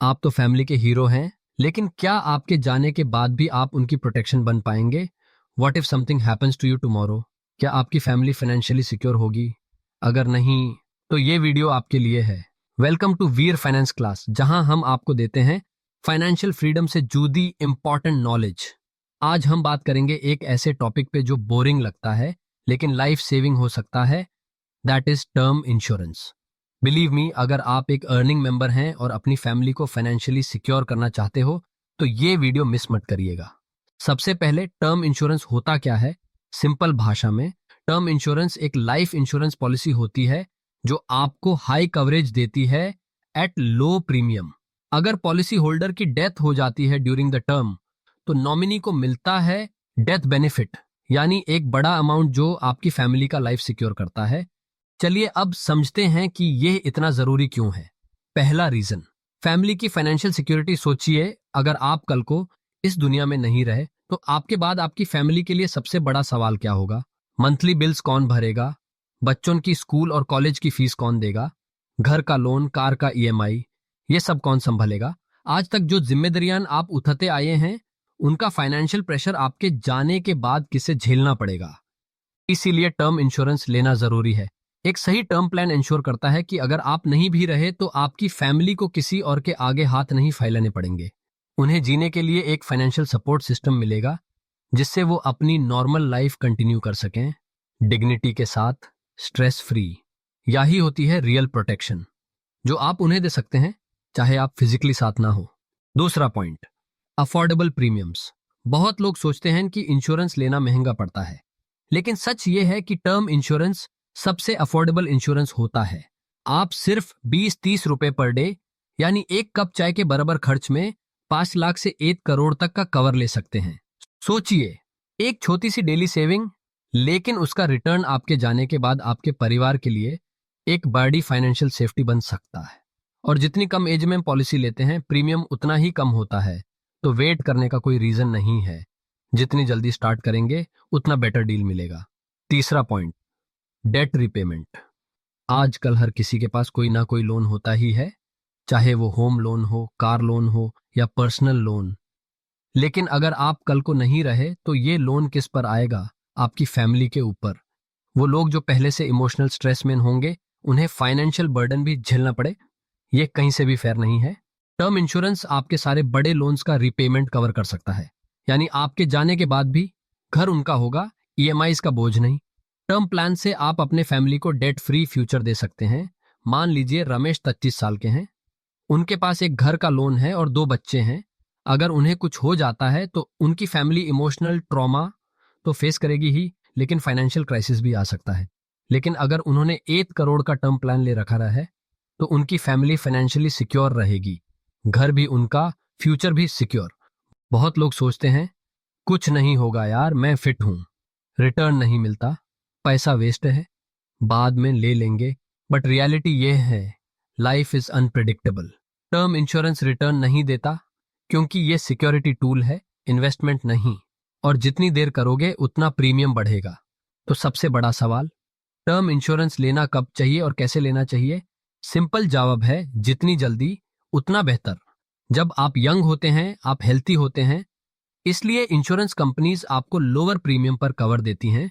आप तो फैमिली के हीरो हैं, लेकिन क्या आपके जाने के बाद भी आप उनकी प्रोटेक्शन बन पाएंगे? What if something happens to you tomorrow? क्या आपकी फैमिली फाइनेंशियली सिक्योर होगी? अगर नहीं, तो ये वीडियो आपके लिए है। Welcome to Veer finance class, जहां हम आपको देते हैं फाइनेंशियल फ्रीडम से जुड़ी इंपॉर्टेंट नॉलेज। आज हम बात करेंगे एक ऐसे टॉपिक पे जो बोरिंग लगता है लेकिन लाइफ सेविंग हो सकता है, that is term insurance. Believe me, अगर आप एक अर्निंग मेंबर हैं और अपनी फैमिली को फाइनेंशियली सिक्योर करना चाहते हो तो ये वीडियो मिस मत करिएगा। सबसे पहले टर्म इंश्योरेंस होता क्या है? सिंपल भाषा में, टर्म इंश्योरेंस एक लाइफ इंश्योरेंस पॉलिसी होती है जो आपको हाई कवरेज देती है एट लो प्रीमियम। अगर पॉलिसी होल्डर की डेथ हो जाती है ड्यूरिंग द टर्म, तो नॉमिनी को मिलता है डेथ बेनिफिट, यानी एक बड़ा अमाउंट जो आपकी फैमिली का लाइफ सिक्योर करता है। चलिए अब समझते हैं कि यह इतना जरूरी क्यों है। पहला रीजन, फैमिली की फाइनेंशियल सिक्योरिटी। सोचिए, अगर आप कल को इस दुनिया में नहीं रहे तो आपके बाद आपकी फैमिली के लिए सबसे बड़ा सवाल क्या होगा? मंथली बिल्स कौन भरेगा? बच्चों की स्कूल और कॉलेज की फीस कौन देगा? घर का लोन, कार का ईएमआई, ये सब कौन संभालेगा? आज तक जो जिम्मेदारियां आप उठाते आए हैं, उनका फाइनेंशियल प्रेशर आपके जाने के बाद किसे झेलना पड़ेगा। इसीलिए टर्म इंश्योरेंस लेना जरूरी है। एक सही टर्म प्लान इंश्योर करता है कि अगर आप नहीं भी रहे तो आपकी फैमिली को किसी और के आगे हाथ नहीं फैलाने पड़ेंगे। उन्हें जीने के लिए एक फाइनेंशियल सपोर्ट सिस्टम मिलेगा जिससे वो अपनी नॉर्मल लाइफ कंटिन्यू कर सकें डिग्निटी के साथ, स्ट्रेस फ्री। यही होती है रियल प्रोटेक्शन जो आप उन्हें दे सकते हैं चाहे आप फिजिकली साथ ना हो। दूसरा पॉइंट, अफोर्डेबल प्रीमियम्स। बहुत लोग सोचते हैं कि इंश्योरेंस लेना महंगा पड़ता है, लेकिन सच ये है कि टर्म इंश्योरेंस सबसे अफोर्डेबल इंश्योरेंस होता है। आप सिर्फ 20-30 रुपए पर डे, यानी एक कप चाय के बराबर खर्च में 5 लाख से 1 करोड़ तक का कवर ले सकते हैं। सोचिए, एक छोटी सी डेली सेविंग, लेकिन उसका रिटर्न आपके जाने के बाद आपके परिवार के लिए एक बड़ी फाइनेंशियल सेफ्टी बन सकता है। और जितनी कम एज में पॉलिसी लेते हैं, प्रीमियम उतना ही कम होता है, तो वेट करने का कोई रीजन नहीं है। जितनी जल्दी स्टार्ट करेंगे उतना बेटर डील मिलेगा। तीसरा पॉइंट, डेट रिपेमेंट। आजकल हर किसी के पास कोई ना कोई लोन होता ही है, चाहे वो होम लोन हो, कार लोन हो या पर्सनल लोन। लेकिन अगर आप कल को नहीं रहे तो ये लोन किस पर आएगा? आपकी फैमिली के ऊपर। वो लोग जो पहले से इमोशनल स्ट्रेस में होंगे, उन्हें फाइनेंशियल बर्डन भी झेलना पड़े, ये कहीं से भी फेयर नहीं है। टर्म इंश्योरेंस आपके सारे बड़े लोन्स का रीपेमेंट कवर कर सकता है, यानी आपके जाने के बाद भी घर उनका होगा, ईएमआईज का बोझ नहीं। टर्म प्लान से आप अपने फैमिली को डेट फ्री फ्यूचर दे सकते हैं। मान लीजिए रमेश 25 साल के हैं, उनके पास एक घर का लोन है और 2 बच्चे हैं। अगर उन्हें कुछ हो जाता है तो उनकी फैमिली इमोशनल ट्रॉमा तो फेस करेगी ही, लेकिन फाइनेंशियल क्राइसिस भी आ सकता है। लेकिन अगर उन्होंने 1 करोड़ का टर्म प्लान ले रखा है तो उनकी फैमिली फाइनेंशियली सिक्योर रहेगी, घर भी उनका, फ्यूचर भी सिक्योर। बहुत लोग सोचते हैं कुछ नहीं होगा यार, मैं फिट हूं, रिटर्न नहीं मिलता, पैसा वेस्ट है, बाद में ले लेंगे। बट रियलिटी ये है, life is unpredictable. Term insurance return नहीं देता क्योंकि ये सिक्योरिटी टूल है, इन्वेस्टमेंट नहीं। और जितनी देर करोगे उतना प्रीमियम बढ़ेगा। तो सबसे बड़ा सवाल, टर्म इंश्योरेंस लेना कब चाहिए और कैसे लेना चाहिए? सिंपल जवाब है, जितनी जल्दी उतना बेहतर। जब आप यंग होते हैं, आप हेल्थी होते हैं, इसलिए इंश्योरेंस कंपनीज आपको लोअर प्रीमियम पर कवर देती हैं।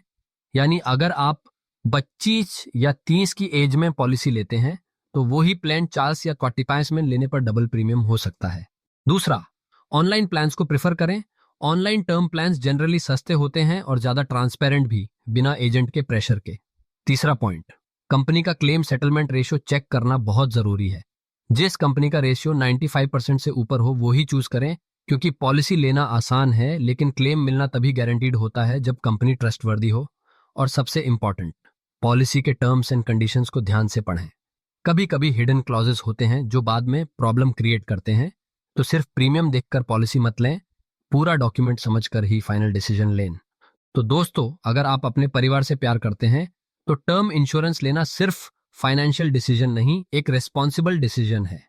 यानी अगर आप 25 या 30 की एज में पॉलिसी लेते हैं तो वही प्लान 40 या 45 में लेने पर डबल प्रीमियम हो सकता है। दूसरा, ऑनलाइन प्लान्स को प्रेफर करें। ऑनलाइन टर्म प्लान्स जनरली सस्ते होते हैं और ज्यादा ट्रांसपेरेंट भी, बिना एजेंट के प्रेशर के। तीसरा पॉइंट, कंपनी का क्लेम सेटलमेंट रेशियो चेक करना बहुत जरूरी है। जिस कंपनी का रेशियो 95% से ऊपर हो वो ही चूज करें, क्योंकि पॉलिसी लेना आसान है लेकिन क्लेम मिलना तभी गारंटीड होता है जब कंपनी ट्रस्टवर्दी हो। और सबसे इंपॉर्टेंट, पॉलिसी के टर्म्स एंड कंडीशंस को ध्यान से पढ़ें। कभी कभी हिडन क्लॉजेस होते हैं जो बाद में प्रॉब्लम क्रिएट करते हैं, तो सिर्फ प्रीमियम देखकर पॉलिसी मत लें, पूरा डॉक्यूमेंट समझकर ही फाइनल डिसीजन लें। तो दोस्तों, अगर आप अपने परिवार से प्यार करते हैं तो टर्म इंश्योरेंस लेना सिर्फ फाइनेंशियल डिसीजन नहीं, एक रेस्पॉन्सिबल डिसीजन है।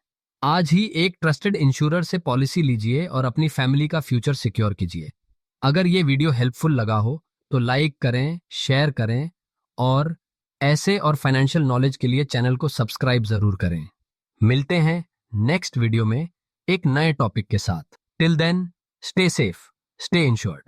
आज ही एक ट्रस्टेड इंश्योरर से पॉलिसी लीजिए और अपनी फैमिली का फ्यूचर सिक्योर कीजिए। अगर ये वीडियो हेल्पफुल लगा हो तो लाइक करें, शेयर करें और ऐसे और फाइनेंशियल नॉलेज के लिए चैनल को सब्सक्राइब जरूर करें। मिलते हैं नेक्स्ट वीडियो में एक नए टॉपिक के साथ। Till then, stay safe, stay insured.